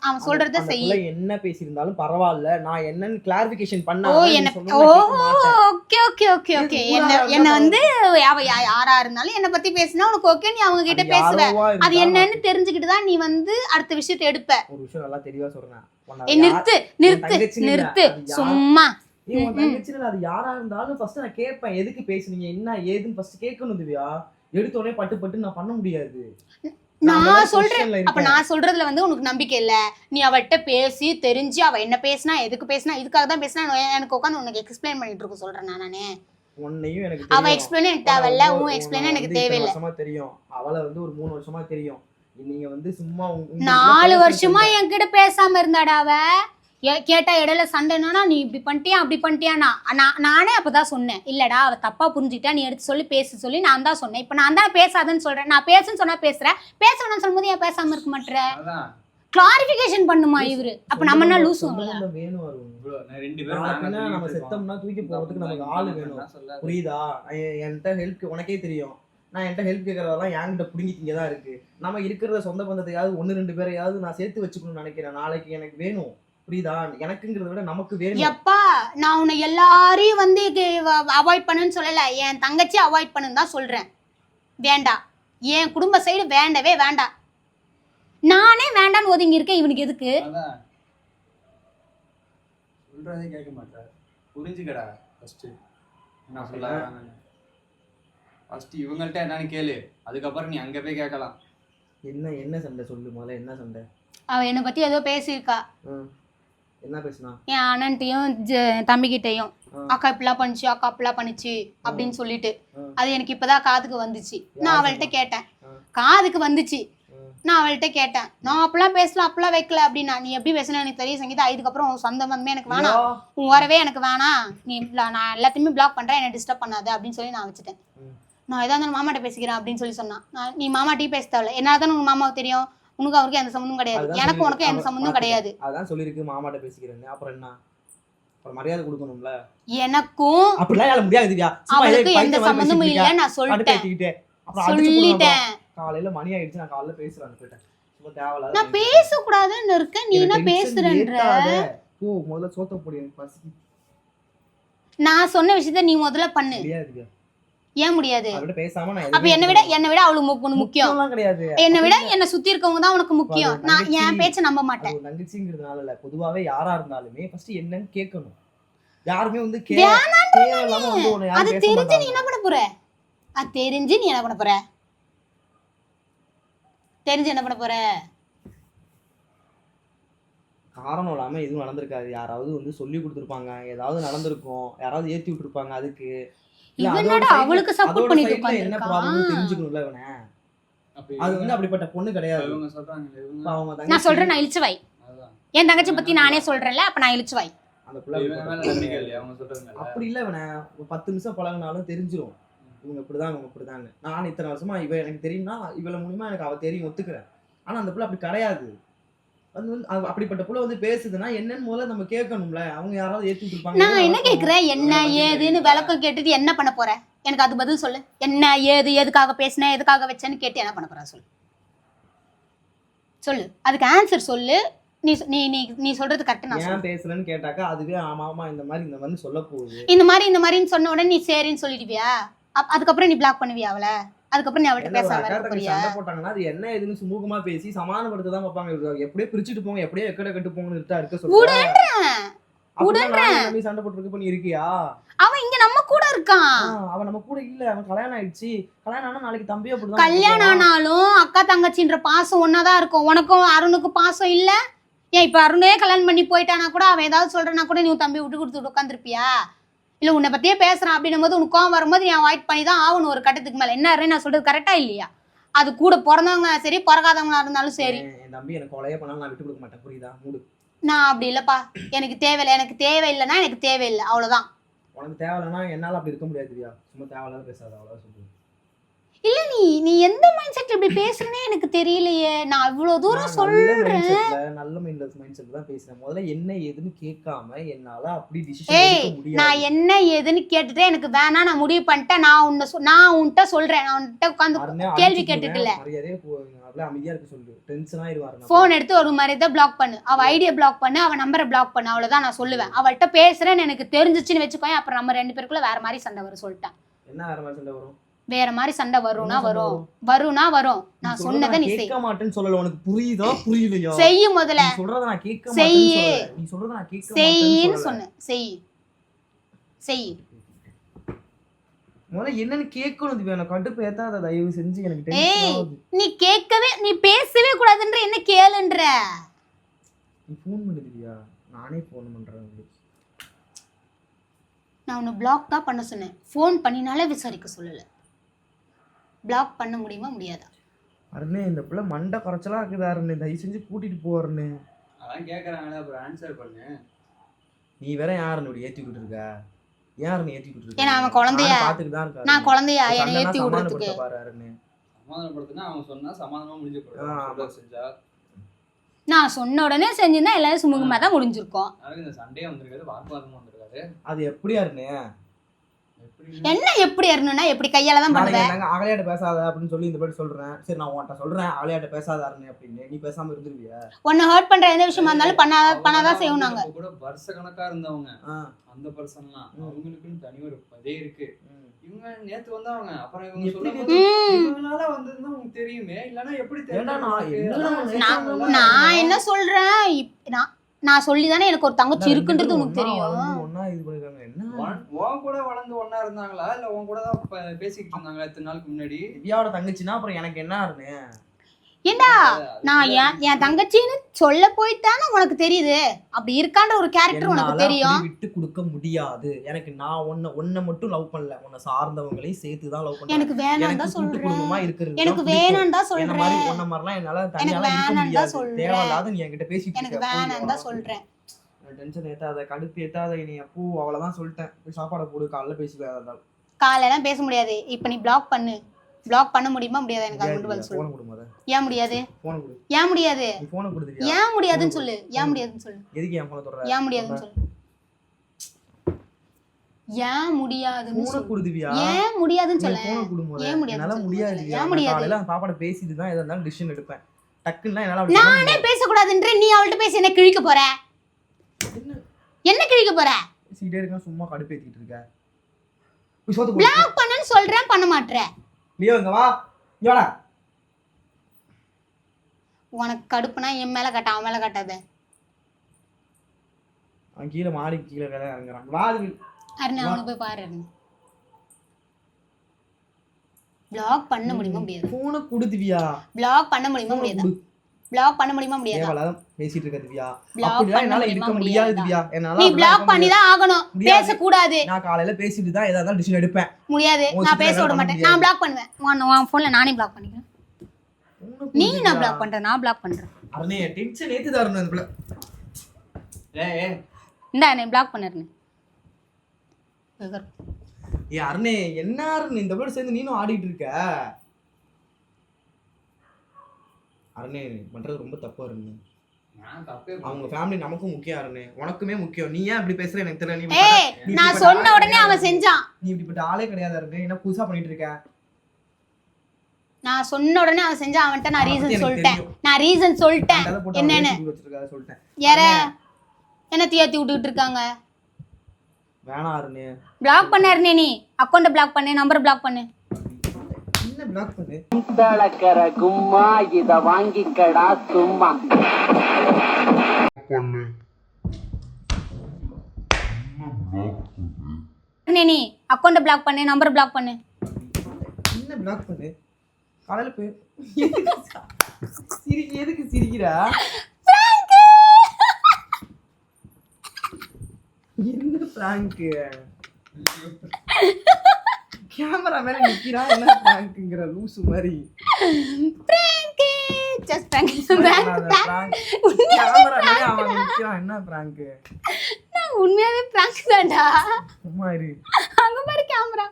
அவன் சொல்றத செய்ய. என்ன பேசியிருந்தாலும் பரவாயில்ல, நான் என்னன்னு கிளாரிஃபிகேஷன் பண்ணா. Okay okay okay okay. என்ன வந்து அவ யாரா இருந்தாலும் என்ன பத்தி பேசினா உனக்கு ஓகே, நீ அவங்க கிட்ட பேசுவ. அது என்னன்னு தெரிஞ்சுக்கிட்டு தான் நீ வந்து அடுத்த விஷயத்தை எடுப்ப. ஒரு விஷயம் நல்லா தெளிவா சொல்றேன். நிறுத்து சும்மா. அது யாரா இருந்தாலும் ஃபர்ஸ்ட் நான் கேட்பேன். எதுக்கு பேசுனீங்க என்ன ஏதுன்னு ஃபர்ஸ்ட் கேட்கணும் திவ்யா. எடுத்தோடனே பட்டு நான் பண்ண முடியாது. நான் சொல்றேன். அப்ப நான் சொல்றதுல வந்து உனக்கு நம்பிக்கை இல்ல. நீ அவட்ட பேசி தெரிஞ்சு அவ என்ன பேசினா எதுக்கு பேசினா இதுக்காக தான் பேசினா எனக்கு உட்காந்து உனக்கு எக்ஸ்பிளைன் பண்ணிட்டு இருக்க சொல்றேன். நானே உன்னையும் எனக்கு அவ எக்ஸ்பிளைன் எனக்கு தேவையில்ல, உன் எக்ஸ்பிளைன் எனக்கு தேவையில்லை. வருஷமா தெரியும் அவளை வந்து ஒரு 3 வருஷமா தெரியும். நீங்க வந்து சும்மா 4 வருஷமா என்கிட்ட பேசாம இருந்தாடா அவ. கேட்டா இடையில சண்டைனா நீ இப்படி பண்ணிட்டியா அப்படி பண்ணிட்டியானா நானே அப்பதான் சொன்னேன். இல்லடா அவ தப்பா புரிஞ்சுக்கிட்டா, நீ எடுத்து சொல்லி பேச சொல்லி நான் தான் சொன்னேன். இப்ப நான் தான் பேசாதன்னு சொல்றேன். நான் பேசுன்னு சொன்னா பேசுறேன், பேச வேணாம்னு சொல்லும்போது ஏன் பேசாம இருக்க மாட்டேற? கிளாரிபிகேஷன் பண்ணுமா இவரு? அப்ப நம்ம என்ன லூசுங்களா? வேணும் நம்ம செத்தோம்னா தூக்கி போறதுக்கு நமக்கு ஆளு வேணும். புரியுதா? என்கிட்ட ஹெல்ப் உனக்கே தெரியும். நான் என்கிட்ட ஹெல்ப் கேட்கறதெல்லாம் என்கிட்ட புடுங்கிட்டிங்க தான் இருக்கு. நம்ம இருக்கிறத சொந்த பந்தத்தையாவது 1-2 பேரையாவது நான் சேர்த்து வச்சுக்கணும்னு நினைக்கிறேன். நாளைக்கு எனக்கு வேணும். புரியுதா? எனக்குங்கிறத விட நமக்கு வேணும். எப்பா நான் உன்னை எல்லாரையும் வந்து அவாய்ட் பண்ணுன்னு சொல்லல, என் தங்கச்சி அவாய்ட் பண்ணுன்னு தான் சொல்றேன். வேண்டாம், என் குடும்ப சைடு வேண்டவே வேண்டாம். நானே வேண்டான்னு ஒதுங்கி இருக்கேன். இவனுக்கு எதுக்கு? சொல்றதே கேட்க மாட்டாரு. புரிஞ்சுக்கடா ஃபர்ஸ்ட் நான் சொல்ல ஃபர்ஸ்ட் இவங்கள்ட்ட என்னன்னு கேளு, அதுக்கப்புறம் நீ அங்க போய் கேட்கலாம். என்ன சண்டை சொல்லு முதல்ல, என்ன சண்டை? அவ என்னை பத்தி ஏதோ பேசியிருக்கா என்ன பேசுனா? என் அண்ணன்ட்டையும் தம்பிக்கிட்டையும். அக்கா இப்படிலாம் பண்ணிச்சு, அக்கா அப்படிலாம் பண்ணிச்சு அப்படின்னு சொல்லிட்டு. அது எனக்கு இப்பதான் காதுக்கு வந்துச்சு. நான் அவள்கிட்ட கேட்டேன், காதுக்கு வந்துச்சு. நான் அவள்கிட்ட கேட்டேன், நான் அப்படிலாம் பேசலாம் அப்படிலாம் வைக்கல அப்படின்னா. நீ எப்படி பேசணும் எனக்கு தெரியும் சங்கீதா, இதுக்கப்புறம் உன் சொந்த பந்தமே எனக்கு வேணாம், உன் வரவே எனக்கு வேணாம், நீ நான் எல்லாத்தையுமே பிளாக் பண்றேன், என்னை டிஸ்டர்ப் பண்ணாது அப்படின்னு சொல்லி நான் வச்சுட்டேன். நான் ஏதாவது இருந்தாலும் மாமாட்ட பேசிக்கிறேன் அப்படின்னு சொல்லி சொன்னான். நீ மாமாட்டையும் பேச தேவையில்ல, என்னதான் உங்க மாமாவுக்கு தெரியும், உனக்கு அவருக்கு எந்த சம்மந்தமும் கிடையாது, எனக்கு உனக்கு எந்த சம்மந்தமும் கிடையாது. அதான் சொல்லிருக்கு மாமாட்ட பேசிக்கிறேன்னு. அப்புறம் என்ன? அப்புறம் மரியாதை கொடுக்கணும்ல. எனக்கும் அப்படிலாம் முடியாது திவ்யா. அவளுக்கு எந்த சம்மந்தமும் இல்ல, நான் சொல்லிட்டேன். காலையில மணி ஆயிடுச்சு, நான் காலையில பேசுறேன் போயிட்டேன். சும்மா தேவையில்ல. நான் பேசக்கூடாதுன்னு இருக்கேன், நீ என்ன பேசுறன்ற? ஓ முதல்ல சோத்த போடு, எனக்கு பசி. நான் சொன்ன விஷயத்த நீ முதல்ல பண்ணு. முடியாது. ஏன் முடியாது? அவட்ட பேசாம நான் அப்ப என்னை விட அவளுக்கு முக்கியம் கிடையாது. என்னை விட என்ன சுத்தி இருக்கவங்க தான் உனக்கு முக்கியம். நான் என் பேச்ச நம்ப மாட்டேன். தங்கச்சிங்கிறதுனால இல்ல, பொதுவாவே யாரா இருந்தாலுமே ஃபர்ஸ்ட் என்னன்னு கேட்கணும். யாருமே வந்து தேவையில்லாம வந்து உன்னை யாரும் அது பேச தெரிஞ்சு மாட்டாங்க. நீ என்ன பண்ண போற? அது தெரிஞ்சு நீ என்ன பண்ண போற? தெரிஞ்சு என்ன பண்ண போற? காரணம் இல்லாம எதுவும் நடந்திருக்காது. யாராவது வந்து சொல்லி கொடுத்துருப்பாங்க, ஏதாவது நடந்திருக்கும், யாராவது ஏத்தி விட்டுருப்பாங்க. அதுக்கு இவனோட அவளுக்கு சப்போர்ட் பண்ணிட்டு என்ன உட்கார்ந்திருக்கான். ப்ராப்ளம் தெரிஞ்சுக்கணும்ல இவனை. அது வந்து அப்படிப்பட்ட பொண்ணு கிடையாது. இவங்க சொல்றாங்க இவங்க அவங்க நான் சொல்றேன், நான் இழுச்சு வாய். என் தங்கச்சி பத்தி நானே சொல்றேன்ல, அப்ப நான் இழுச்சு வாய். அந்த பிள்ளை இவங்க மேல நம்பிக்கை இல்லையா அவங்க சொல்றாங்க? அப்படி இல்ல இவனை 10 நிமிஷம் பழகினாலும் தெரிஞ்சிரும். இவங்க இப்படிதான், இவங்க இப்படிதாங்க. நான் இத்தனை வருஷமா இவ எனக்கு தெரியும்னா இவள மூலியமா எனக்கு அவ தெரியும், ஒத்துக்கிறேன். ஆனா அந்த பிள்ளை அப்படி கிடையாது. அது வந்து அப்படிப்பட்ட புள்ள வந்து பேசுதுன்னா என்னன்னு முதல்ல நம்ம கேட்கணும்ல. அவங்க யாராவது ஏத்தி விட்டுருப்பாங்க. நான் என்ன கேக்குறேன், என்ன ஏதுன்னு விளக்கம் கேட்டுட்டு என்ன பண்ண போற? எனக்கு அது பதில் சொல்லு. என்ன ஏது, எதுக்காக பேசின, எதுக்காக வச்சேன்னு கேட்டு என்ன பண்ண போற சொல்லு. சொல்லு, அதுக்கு ஆன்சர் சொல்லு. நீ நீ நீ நீ சொல்றது கரெக்ட். நான் ஏன் பேசலன்னு கேட்டாக்கா அதுவே ஆமா ஆமா இந்த மாதிரி சொல்ல போகுது. இந்த மாதிரின்னு சொன்ன உடனே நீ சரின்னு சொல்லிடுவியா? அதுக்கப்புறம் நீ பிளாக் பண்ணுவியா அவளை? அதுக்கப்புறம் நீ அவள்கிட்ட பேச போறியா? சண்டை போட்டாங்கன்னா அது என்ன ஏதுன்னு சுமூகமா பேசி சமாதானப்படுத்த தான் பார்ப்பாங்க. எப்படியே பிரிச்சுட்டு போங்க, எப்படியே எக்கட கட்டு போங்கன்னு இருக்க சொல்றேன். சண்டை போட்டுருக்கு நீ இருக்கியா? அவன் இங்க நம்ம கூட இருக்கான். அவன் நம்ம கூட இல்ல, அவன் கல்யாணம் ஆயிடுச்சு. கல்யாணம் ஆனா நாளைக்கு தம்பியா போடுதான். கல்யாணம் ஆனாலும் அக்கா தங்கச்சின்ற பாசம் ஒன்னாதான் இருக்கும். உனக்கும் அருணுக்கும் பாசம் இல்ல? ஏன் இப்ப அருணே கல்யாணம் பண்ணி போயிட்டானா கூட அவன் ஏதாவது சொல்றனா கூட நீ தம்பி விட்டு கொடுத்துட்டு உட்காந்துருப்பியா? இல்ல உன்னை பத்தியே பேசுறான் அப்படின்னும் போது உனக்கு கோவம் வரும்போது நீ அவாய்ட் பண்ணி தான் ஆகணும் ஒரு கட்டத்துக்கு மேல. என்ன நான் சொல்றது கரெக்டா இல்லையா? அது கூட பிறந்தவங்க சரி, பிறகாதவங்களா இருந்தாலும் சரி. என் தம்பி எனக்கு கொலையே பண்ணாலும் நான் விட்டு கொடுக்க மாட்டேன், புரியுதா? மூடு. நான் அப்படி இல்லப்பா, எனக்கு தேவையில்லை. எனக்கு தேவையில்லைன்னா எனக்கு தேவையில்லை, அவ்வளவுதான். உனக்கு தேவையில்லைன்னா என்னால அப்படி இருக்க முடியாது திவ்யா. சும்மா தேவையில்லாத பேசாத, அவ்வளவுதான் சொல்லுவேன். இல்ல நீ எந்த மைண்ட் செட் இப்படி பேசுறேனே எனக்கு தெரியலையே. நான் இவ்வளவு தூரம் சொல்றேன், நல்ல மைண்ட் செட் தான் பேசுறேன். முதல்ல என்ன ஏதுன்னு கேட்காம என்னால அப்படி டிசிஷன் எடுக்க முடியாது. நான் என்ன ஏதுன்னு கேட்டுட்டு எனக்கு வேணாம், நான் முடிவு பண்ணிட்டேன். நான் உன்கிட்ட சொல்றேன், நான் உன்கிட்ட உட்காந்து கேள்வி கேட்டுட்டு இல்ல. மரியாதையே அப்படியே அமைதியா இருக்க சொல்லு. டென்ஷனா இருவாரு. போன் எடுத்து ஒரு மாதிரி பிளாக் பண்ணு, அவ ஐடியா பிளாக் பண்ணு, அவ நம்பரை பிளாக் பண்ணு, அவ்வளவுதான் நான் சொல்லுவேன். அவள்கிட்ட பேசுறேன்னு எனக்கு தெரிஞ்சிச்சுன்னு வச்சுக்கோங்க, அப்புறம் நம்ம 2 பேருக்குள்ள வேற மாதிரி சண்டை வரும். சொல்லிட்டேன். என்ன வேற மாதிரி சண்டை வரும்? வேற மாதிரி சண்டை வரும்னா வரும். நான் சொன்னதை நீ கேட்க மாட்டேன்னு சொல்லல. உனக்கு புரியுதா புரியலையா? செய்யு முதல்ல. நீ சொல்றத நான் கேட்க மாட்டேன்னு சொல்லல. நீ சொல்றத நான் கேட்க மாட்டேன்னு சொன்னேன். செய். முதல்ல என்னன்னு கேட்கணும் திவ்யா. எனக்கு கடுப்பு ஏத்தாத, தயவு செஞ்சு. எனக்கு டென்ஷன் ஆகுது. நீ பேசவே கூடாதுன்ற என்ன கேளுன்ற. நீ ஃபோன் பண்ணு திவ்யா, நானே ஃபோன் பண்றேன். நான் உன்னை பிளாக் தான் பண்ண சொன்னேன், ஃபோன் பண்ணினாலே விசாரிக்க சொல்லல. பிளாக் பண்ண முடியுமா முடியாதா? அருணே இந்த பிள்ளை மண்டை குறைச்சலா இருக்குதா அருணே, தயவு செஞ்சு கூட்டிட்டு போறேன்னு. அதான் கேக்குறாங்களே, அப்புறம் ஆன்சர் பண்ணு. நீ வேற யாருன்னு இப்படி ஏத்தி விட்டு இருக்க? யாருன்னு ஏத்தி விட்டு இருக்க? ஏன்னா அவன் குழந்தையா? பாத்துட்டு தான் இருக்கா. நான் குழந்தையா என்ன ஏத்தி விடுறதுக்கு? பாரு அருணே, சமாதானப்படுத்தினா அவன் சொன்னா சமாதானமா முடிஞ்சு போயிடும். செஞ்சா நான் சொன்ன உடனே செஞ்சிருந்தா எல்லாரும் சுமூகமா தான் முடிஞ்சிருக்கும். இந்த சண்டையே வந்திருக்காது, வாக்குவாதமும் வந்திருக்காது. அது எப்படியா அருணே? என்ன எப்படி இருந்தனா எப்படி கையால தான் பண்ணுவேன். நாங்க அகலையாட்ட பேசாத அப்படின்னு சொல்லி இந்த பேர் சொல்றேன். சரி நான் உன்கிட்ட சொல்றேன் அகலையாட்ட பேசாத அருணே அப்படின்னு. நீ பேசாம இருந்துருவியா? உன்னை ஹர்ட் பண்ற எந்த விஷயமா இருந்தாலும் பண்ணாதான் செய்வோம். நாங்க கூட வருஷ கணக்கா இருந்தவங்க அந்த பர்சன்லாம் அவங்களுக்குன்னு தனி ஒரு இதே இருக்கு. இவங்க நேத்து வந்தவங்க, அப்புறம் இவங்க சொல்லும்போது இவங்களால வந்ததுன்னா உங்களுக்கு தெரியுமே, இல்லனா எப்படி தெரியும்? நான் என்ன சொல்றேன், நான் சொல்லி தானே எனக்கு ஒரு தங்கச்சி இருக்குன்றது உனக்கு தெரியும். ஒண்ணா இது பண்ணிருக்காங்க. என்ன உன் கூட வளர்ந்து ஒண்ணா இருந்தாங்களா இல்ல உன் கூட தான் பேசிக்கிட்டு இருந்தாங்களா இத்தனை நாளுக்கு முன்னாடி? திவ்யாவோட தங்கச்சின்னா அப்புறம் எனக்கு என்ன ஆறுனே? ஏண்டா நான் என் தங்கச்சின்னு சொல்ல போய்தானே உனக்கு தெரியுது. அப்படி இருக்கான்ற ஒரு கேரக்டர் உனக்கு தெரியும். விட்டு கொடுக்க முடியாது. எனக்கு நான் ஒன்ன மட்டும் லவ் பண்ணல, உன்னை சார்ந்தவங்களையும் சேர்த்து தான் லவ் பண்ணேன். எனக்கு வேணாம் தான் சொல்றேன். குடும்பமா இருக்கிறது எனக்கு வேணாம் தான் சொல்றேன். உன்ன மாதிரிலாம் என்னால தனியாலாம் இருக்க முடியாது. தேவையில்லாத நீ என்கிட்ட பேசிட்டு எனக்கு வேணாம் தான் சொல்றேன். டென்ஷன் ஏத்தாத, கடுப்பு ஏத்தாத. நீ அப்போ அவ்வளவுதான் சொல்லிட்டேன். போய் சாப்பாடு போடு, காலைல பேசிக்கலாம். காலையெல்லாம் பேச முடியாது. இப்ப நீ பிளாக் பண்ணு. பிளாக் பண்ண முடியுமா முடியாது? எனக்கு அது மட்டும் பதில் சொல்லு. போன் கொடு மொத. ஏன் முடியாது? போன் கொடு. ஏன் முடியாது? நீ போன் கொடுத்துறியா? ஏன் முடியாதுன்னு சொல்லு. ஏன் முடியாதுன்னு சொல்லு. எதுக்கு என் போனை தொடுற? ஏன் முடியாதுன்னு சொல்லு. ஏன் முடியாதுன்னு போன் சொல்லு. கொடுத்துவியா? ஏன் முடியாதுன்னு சொல்லு. போன் கொடு மொத. ஏன் முடியாது? என்னால முடியாது. ஏன் முடியாது? காலையில பாப்பாட பேசிட்டு தான் எதா இருந்தாலும் டிசிஷன் எடுப்பேன். டக்குன்னா என்னால நானே பேச கூடாதுன்ற நீ அவள்கிட்ட பேசி என்ன கிழிக்க போற? என்ன கிழிக்க போற? பேசிட்டே இருக்க, சும்மா கடுப்பேத்திட்டு இருக்க. போய் சோத்து பிளாக் பண்ணன்னு சொல்றேன், பண்ண மாட்டற. லியோ இங்க வா. இங்க வாடா. உனக்கு கடுப்புனா என் மேல காட்ட, அவன் மேல காட்டாத. அவன் கீழே மாடி கீழே வேலை இறங்குறான். வா. அருண் அவனுக்கு போய் பாரு. அருண் பிளாக் பண்ண முடியுமா முடியாது? போனை கொடுத்துவியா? பிளாக் பண்ண முடியுமா முடியாது? பிளாக் பண்ண முடியுமா முடியாது? தேவலாதான் பேசிட்டு இருக்க திவ்யா. Block அப்படியே பண்ண என்னால முடியுமா இருக்க முடியாது முடியாதா? திவ்யா. என்னால நீ அதெல்லாம் பிளாக் இருக்க பண்ணி தான் ஆகணும். முடியாது. பேச கூடாது. நான் காலையில பேசிட்டு தான் எதா இருந்தாலும் டிசிஷன் எடுப்பேன். முடியாது. உன் நான் பேச சித்திரை விட பண்ண மாட்டேன். முடியாது. நான் பிளாக் பண்ணுவேன். உன் போன்ல நானே பிளாக் பண்ணிக்கிறேன். நீ நான் பிளாக் பண்றேன். நான் பிளாக் பண்றேன். அருணே டென்ஷன் ஏத்தி தரணும் அந்த பிள்ளை. இந்தா நீ பிளாக் பண்ணிருங்க. ஏ அருணே, என்ன அருண் இந்த பிள்ளை சேர்ந்து நீனும் ஆடிட்டு இருக்க? அருணே பண்றது ரொம்ப தப்பு அருண். அவங்க ஃபேமிலி நமக்கும் முக்கியம் அருணே. உனக்குமே முக்கியம். நீ ஏன் இப்படி பேசுற எனக்கு தெரியல. நீ நான் சொன்ன உடனே அவன் செஞ்சான். நீ இப்படிப்பட்ட ஆளே கிடையாது அருணே. என்ன புதுசா பண்ணிட்டு இருக்க? நான் சொன்ன உடனே அவன் செஞ்சான். அவன்கிட்ட நான் ரீசன் சொல்லிட்டேன். நான் ரீசன் சொல்லிட்டேன். என்னன்னு சொல்லிட்டேன். யார என்ன தியாத்தி விட்டுக்கிட்டு இருக்காங்க? வேணாம் அருணே. பிளாக் பண்ணாருனே. நீ அக்கௌண்ட்டை பிளாக் பண்ணு, நம்பர் பிளாக் பண்ணு. என்ன பிளாக் பண்ணு? தலக்கற கும்மா இத வாங்கிக்கடா சும்மா நீ அக்கௌண்ட்டை பிளாக் பண்ணு, நம்பர் பிளாக் பண்ணு. என்ன பிளாக் பண்ணு? காலையில போய் எதுக்கு சிரிக்கிறா? என்ன பிராங்க்? கேமரா மேல நிக்கிறா. என்ன பிராங்க்ங்கற லூசு மாதிரி. Prank just prank. கேமரா மேல அவன் நிக்கிறான். என்ன பிராங்க்? நான் உண்மையாவே பிராங்க் தான்டா. சும்மா இரு. அங்க பாரு கேமரா.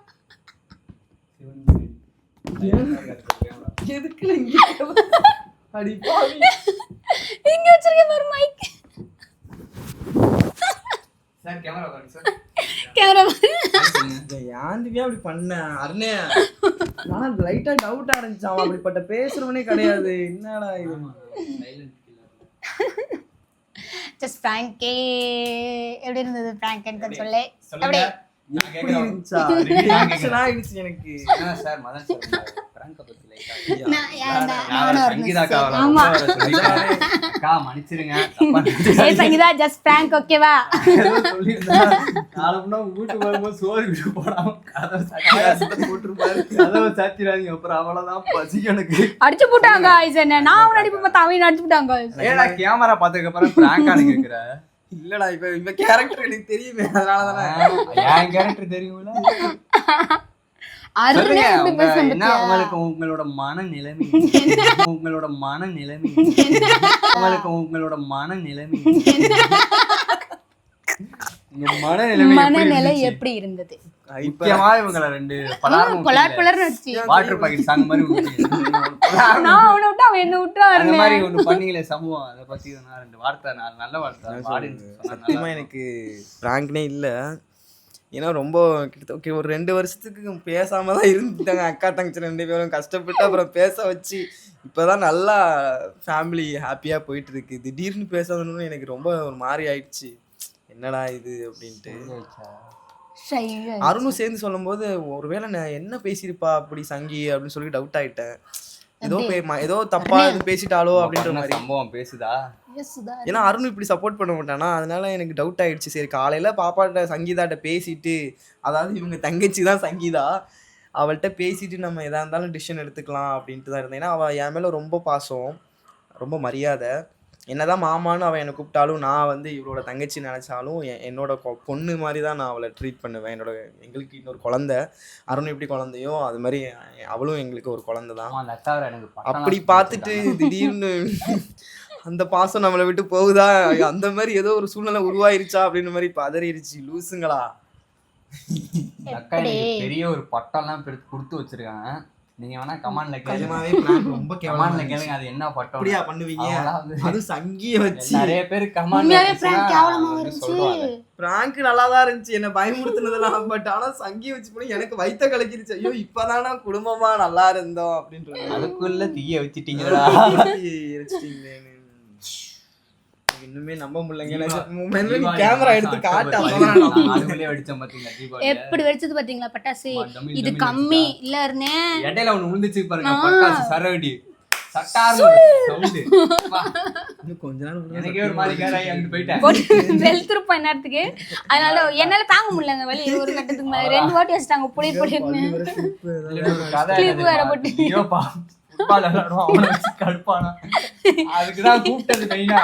எதுக்குல இங்க அடி பாவி. இங்க வச்சிருக்க பாரு மைக். சார் கேமரா பாருங்க சார். கேமரா ஏன்டிவே அப்படி பண்ண அருணே? நான் லைட்டா டவுட்டா இருந்துச்சு. அவன் அப்படிப்பட்ட பேசுறவனே கிடையாது. என்னடா இது? Just prank. எப்படி இருந்தது பிராங்க்னு சொல்லு. சொல்லுங்க. எப்படி இருந்துச்சா? ரியாக்ஷன் ஆயிடுச்சு எனக்கு. என்ன சார் மதன் சார் பிராங்க பத்தி லைட்டா சங்கீதா அக்கா மன்னிச்சிருங்க. சங்கீதா ஜஸ்ட் பிராங்க் ஓகேவா? நாளைக்குன்னா வீட்டுக்கு வரும்போது சோறு விட்டு போடாம கதவை போட்டுருப்பாரு. கதவை சாத்திராதீங்க. அப்புறம் அவ்வளவுதான் பசி எனக்கு. அடிச்சு போட்டாங்க என்ன? நான் அவன் அடிப்பு பார்த்தா அவன் அடிச்சு போட்டாங்க. ஏடா கேமரா பார்த்ததுக்கு அப்புறம் பிராங்கானு கேக்குற? இல்லடா இப்ப கேரக்டர் எனக்கு தெரியுமே, அதனாலதானே. என் கேரக்டர் தெரியும்ல. அருணே இப்படி பேசுறது என்ன உங்களுக்கு உங்களோட மனநிலைமை உங்களோட மனநிலைமை உங்களுக்கு உங்களோட மனநிலைமை உங்க மனநிலை எப்படி இருந்தது? முக்கியமா இவங்கள ரெண்டு பலார் நடிச்சு வாட்டர் பாக்கெட் சாங் மாதிரி நான் அவனை விட்டு அவன் என்ன விட்டா அந்த மாதிரி ஒண்ணு பண்ணீங்களே சம்பவம். அதை பத்தி நான் ரெண்டு வார்த்தை நல்ல வார்த்தை சத்தியமா எனக்கு பிராங்க்னே இல்ல. ஏன்னா ரொம்ப கிட்டத்தட்ட ஒரு 2 வருஷத்துக்கு பேசாம தான் இருந்துட்டாங்க. அக்கா தங்கச்சி 2 பேரும் கஷ்டப்பட்டு அப்புறம் பேச வச்சு இப்போதான் நல்லா ஃபேமிலி ஹாப்பியா போயிட்டு இருக்கு. திடீர்னு பேசாதன்னு எனக்கு ரொம்ப ஒரு மாதிரி ஆயிடுச்சு. என்னடா இது அப்படின்ட்டு. அருணும் சேர்ந்து சொல்லும் போது ஒருவேளை நான் என்ன பேசியிருப்பா அப்படி சங்கி அப்படின்னு சொல்லி டவுட் ஆயிட்டேன். ஏதோ தப்பா எதுவும் பேசிட்டாலோ அப்படின்ற மாதிரி சம்பவம் பேசுதா. ஏன்னா அருண் இப்படி சப்போர்ட் பண்ண மாட்டானா, அதனால எனக்கு டவுட் ஆயிடுச்சு. சரி காலையில் பாப்பாட்ட சங்கீதாட்ட பேசிட்டு, அதாவது இவங்க தங்கச்சி தான் சங்கீதா, அவள்கிட்ட பேசிட்டு நம்ம எதாக இருந்தாலும் டிசிஷன் எடுத்துக்கலாம் அப்படின்ட்டு தான் இருந்தேன். ஏன்னா அவள் என் மேலே ரொம்ப பாசம், ரொம்ப மரியாதை. என்னதான் மாமான்னு அவன் என்னை கூப்பிட்டாலும், நான் வந்து இவளோட தங்கச்சி நினச்சாலும் என்னோட பொண்ணு மாதிரி தான் நான் அவளை ட்ரீட் பண்ணுவேன். எங்களுக்கு இன்னொரு குழந்தை, அருண் எப்படி குழந்தையோ அது மாதிரி அவளும் எங்களுக்கு ஒரு குழந்தை தான். அப்படி பார்த்துட்டு திடீர்னு அந்த பாசம் நம்மளை விட்டு போகுதா, அந்த மாதிரி ஏதோ ஒரு சூழ்நிலை உருவாயிருச்சா அப்படின்னு மாதிரி பதறிடுச்சு. லூசுங்களா. அக்கா எனக்கு பெரிய ஒரு பட்டம்லாம் கொடுத்து வச்சிருக்காங்க. நீங்க வேணா கமெண்ட்ல ரொம்ப கமெண்ட்ல கேளுங்க அது என்ன பட்டம் அப்படியா பண்ணுவீங்க. அது சங்கிய வச்சு நிறைய பேர் கமெண்ட்ல சொல்றாங்க. பிராங்க் நல்லா தான் இருந்துச்சு, என்ன பயமுறுத்துனதெல்லாம். பட் ஆனா சங்கிய வச்சு போய் எனக்கு வயித்த கலக்கிருச்சு. ஐயோ இப்பதானா குடும்பமா நல்லா இருந்தோம் அப்படின்றது. அதுக்குள்ள தீய வச்சிட்டீங்களா. இன்னுமே நம்ப முடியலங்க. கேமரா எடுத்து காட்டு. எப்படி வெடிச்சது பாத்தீங்களா பட்டாசு. இது கம்மி இல்ல இருந்தே இடையில ஒண்ணு விழுந்துச்சு பாருங்க பட்டாசு சரவடி சட்டாரு சவுண்ட். கொஞ்ச நாள் எனக்கே ஒரு மாதிரி கேராயி அங்க போயிட்டேன். வெளுத்துருப்பேன் நேரத்துக்கு. அதனால என்னால தாங்க முடியலங்க வெளியே. ஒரு கட்டத்துக்கு மேல 2 வாட்டி வச்சிட்டாங்க புளி புளின்னு. கிளிப் வேற போட்டு ஃபுட்பால் விளையாடுவோம் அவனை வச்சு கடுப்பானா. அதுக்குதான் கூப்பிட்டது மெயினா.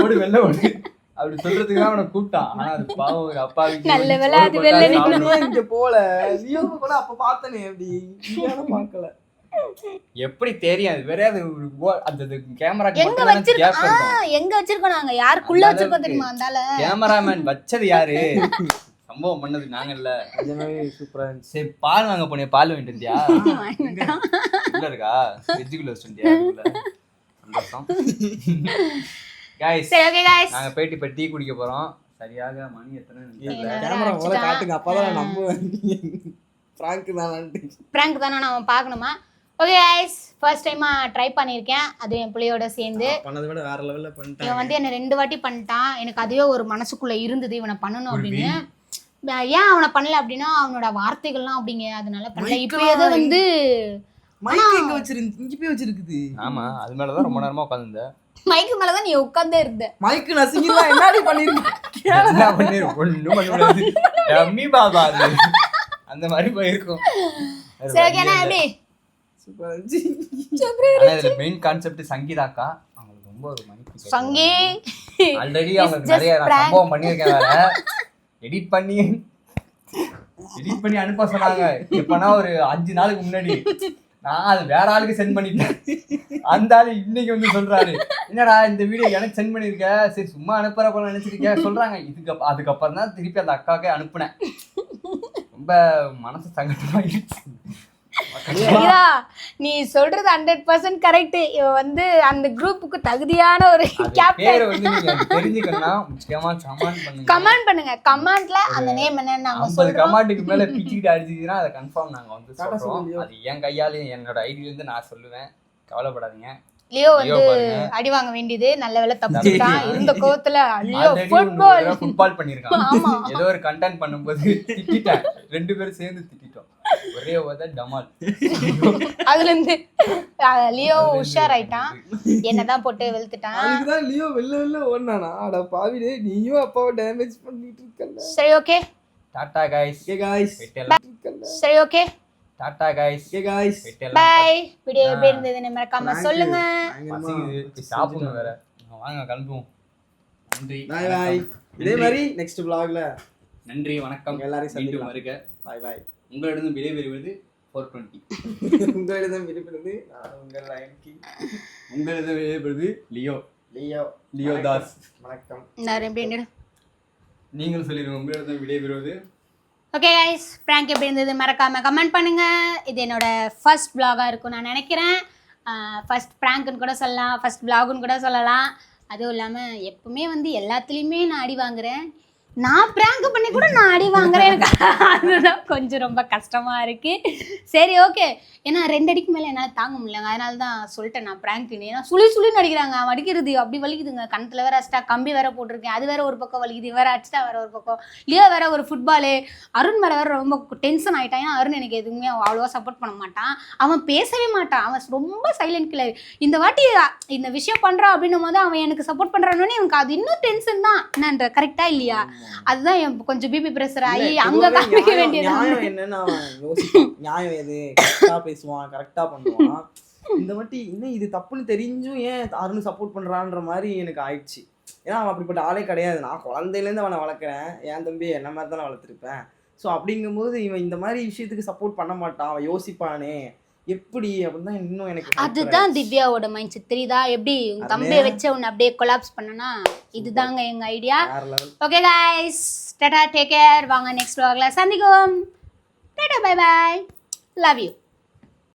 ஓடு வெள்ள ஓடு அப்படி சொல்றதுக்கு தான் அவனை கூப்பிட்டான். ஆனா அது பாவம் அப்பாவுக்கு நல்ல வேலை அது வெள்ள இங்க போல. லியோவை கூட அப்ப பார்த்தனே அப்படி பார்க்கல. எப்படி தெரியும் அது வேற அந்த கேமரா எங்க வச்சிருக்கோம் நாங்க யாருக்குள்ள வச்சிருக்கோம் தெரியுமா. அந்தால கேமராமேன் வச்சது யாரு, சம்பவம் பண்ணது நாங்கல்ல. சூப்பரா இருந்துச்சு. சரி பால் வாங்க போனே, பால் வாங்கிட்டு வந்தியா? உள்ள இருக்கா வெஜ்ஜுக்குள்ள வச்சுட்டியா? சந்தோஷம். நாங்க போயிட்டு இப்ப டீ குடிக்க போறோம். சரியாக மணி எத்தனை? கேமரா முதல்ல காட்டுங்க, அப்பதான் நம்புவேன். பிராங்க் தானே நான் பார்க்கணுமா. ஓகே கைஸ், ஃபர்ஸ்ட் டைமா ட்ரை பண்ணியிருக்கேன், அது என் பிள்ளையோட சேர்ந்து. பண்ணதை விட வேற லெவல்ல பண்ணிட்டான். இவன் வந்து என்ன 2 வாட்டி பண்ணிட்டான். எனக்கு அதுவே ஒரு மனசுக்குள்ள இருந்தது இவனை பண்ணணும் அப்படின்னு. ஏன் அவனை பண்ணல அப்படின்னா அவனோட வார்த்தைகள்லாம் அப்படிங்க, அதனால பண்ணல. இப்போ ஏதோ வந்து மைக் எங்க வச்சிருக்கு, இங்க போய் வச்சிருக்குது. ஆமா அது மேலதான் ரொம்ப நேரமா உட்கார்ந்திருந்தேன். மைக்கு மேலதான் நீ உட்கார்ந்தே இருந்த. மைக் நசிங்கலாம் என்னடி பண்ணிருக்க? என்ன பண்ணிரு ஒண்ணும் பண்ண முடியாது. டம்மி பாபா அது அந்த மாதிரி போயிருக்கும். சரி ஓகே நான் எப்படி சூப்பரா இருந்துச்சு. ஆனா இதுல மெயின் கான்செப்ட் சங்கீதாக்கா. அவங்களுக்கு ரொம்ப ஒரு மைக் சங்கி ஆல்ரெடி அவங்க நிறைய சம்பவம் பண்ணிருக்கேன். வேற எடிட் பண்ணி அனுப்ப சொன்னாங்க. எப்பனா ஒரு 5 நாளுக்கு முன்னாடி நான் அது வேற ஆளுக்கு சென்ட் பண்ணிட்டேன். அந்த ஆளு இன்னைக்கு வந்து சொல்றாரு, என்னடா இந்த வீடியோ எனக்கு சென்ட் பண்ணிருக்க, சரி சும்மா அனுப்புற போல நினைச்சிருக்கேன் சொல்றாங்க. அதுக்கப்புறம் தான் திருப்பி அந்த அக்காவுக்கே அனுப்புனேன். ரொம்ப மனசு சங்கடமாயிடுச்சு. நீ சொல்றது 100% கரெக்ட். இவ வந்து அந்த குரூப்புக்கு தகுதியான ஒரு கேப்டன். வந்து நீங்க தெரிஞ்சுக்கணும்னா முக்கியமா கமெண்ட் பண்ணுங்க. கமெண்ட்ல அந்த நேம் என்னன்னு நாங்க சொல்றோம். கமெண்ட்க்கு மேல பிச்சிட்டு அடிச்சிட்டீங்கன்னா அத கன்ஃபார்ம் நாங்க வந்து சொல்றோம். அது என் கையால என்னோட ஐடியில இருந்து நான் சொல்லுவேன், கவலைப்படாதீங்க. லியோ வந்து அடி வாங்க வேண்டியது நல்ல வேளை தப்பிச்சிட்டான். இருந்த கோவத்துல லியோ ஃபுட்பால் பண்ணிருக்கான். ஏதோ ஒரு கண்டென்ட் பண்ணும்போது திட்டிட்டேன், 2 பேரும் சேர்ந்து திட்டிட்டோம். ஒரே ஓத டமால். அதுல இருந்து லியோ உஷார் ஆயிட்டான், என்னதான் போட்டு வெளுத்துட்டான். அதுதான் லியோ வெள்ள ஓடுனானா. அட பாவிடே, நீயும் அப்பாவை டேமேஜ் பண்ணிட்டு இருக்கல. சரி okay tata guys. Okay guys. சரி okay tata guys. Okay guys. Bye. Video எப்படி இருந்ததுன்னு மறக்காம சொல்லுங்க. சாப்பிடுங்க வேற. வாங்க கிளம்புவோம். நன்றி. Bye bye. இதே மாதிரி நெக்ஸ்ட் vlogல நன்றி வணக்கம். எல்லாரையும் சந்திக்கலாம். வருக. Bye bye. உங்களிடம் விடைபெறுவது 420. உங்களிடம் விடைபெறுவது நான் உங்கள் லயன் கிங். உங்களிடம் விடைபெறுவது லியோ தாஸ். வணக்கம். நான் எப்படி நீங்கள் சொல்லிடுங்க உங்களிடம் விடைபெறுவது. ஓகே கைஸ், பிராங்க் எப்படி இருந்தது மறக்காம கமெண்ட் பண்ணுங்க. இது என்னோட ஃபர்ஸ்ட் vlog-ஆ இருக்கும் நான் நினைக்கிறேன். ஃபர்ஸ்ட் பிராங்க்னு கூட சொல்லலாம், ஃபர்ஸ்ட் vlog-னு கூட சொல்லலாம். அதுவும் இல்லாமல் எப்பவுமே வந்து எல்லாத்துலேயுமே நான் அடி வாங்குறேன். நான் பிராங்க் பண்ணி கூட நான் அடி வாங்குறேன். எனக்கு அதுதான் கொஞ்சம் ரொம்ப கஷ்டமா இருக்கு. சரி ஓகே, ஏன்னா 2 அடிக்கு மேலே என்னால் தாங்க முடியலங்க, அதனால தான் சொல்லிட்டேன் நான் பிராங்க்னு. ஏன்னா சுழின்னு அடிக்கிறாங்க, அவன் அடிக்கிறது அப்படி வலிக்குதுங்க, கணத்தில் வேற அடிச்சிட்டா, கம்பி வேற போட்டிருக்கேன், அது வேற ஒரு பக்கம் வலிக்குது, வேற அடிச்சிட்டா வேற ஒரு பக்கம், இல்லையா வேற ஒரு ஃபுட்பாலு. அருண் மேலே வேற ரொம்ப டென்ஷன் ஆகிட்டான். ஏன்னா அருண் எனக்கு எதுவுமே அவ்வளோவா சப்போர்ட் பண்ண மாட்டான், அவன் பேசவே மாட்டான், அவன் ரொம்ப சைலண்ட் கிளர். இந்த வாட்டி இந்த விஷயம் பண்ணுறான் அப்படின்னும் போது அவன் எனக்கு சப்போர்ட் பண்ணுறான்னு எனக்கு அது இன்னும் டென்ஷன் தான். என்னன்ற கரெக்டாக இல்லையா? அதுதான் கொஞ்சம் பிபி பிரஷர் ஆகி அங்கே காமிக்க வேண்டியது. நியாயம் என்னன்னு அவன் யோசிப்பான், நியாயம் எது, கரெக்டாக பேசுவான், கரெக்டாக பண்ணுவான். இந்த வாட்டி இன்னும் இது தப்புன்னு தெரிஞ்சும் ஏன் அருண் சப்போர்ட் பண்ணுறான்ற மாதிரி எனக்கு ஆயிடுச்சு. ஏன்னா அவன் அப்படிப்பட்ட ஆளே கிடையாது. நான் குழந்தையிலேருந்து அவனை வளர்க்குறேன், என் தம்பி என்ன மாதிரி தான் நான் வளர்த்துருப்பேன். ஸோ அப்படிங்கும்போது இவன் இந்த மாதிரி விஷயத்துக்கு சப்போர்ட் பண்ண மாட்டான், அவன் யோசிப்பானே எப்படி அப்படின்னு தான் இன்னும் எனக்கு. அதுதான் திவ்யாவோட மைண்ட் செட், தெரியுதா? எப்படி உங்க தம்பியை வச்சு உன்னை அப்படியே கொலாப்ஸ் பண்ணனா, இதுதாங்க எங்க idea. Okay guys, tata, take care. வாங்க நெக்ஸ்ட் vlogல சந்திக்கும். Tata, bye bye, love you.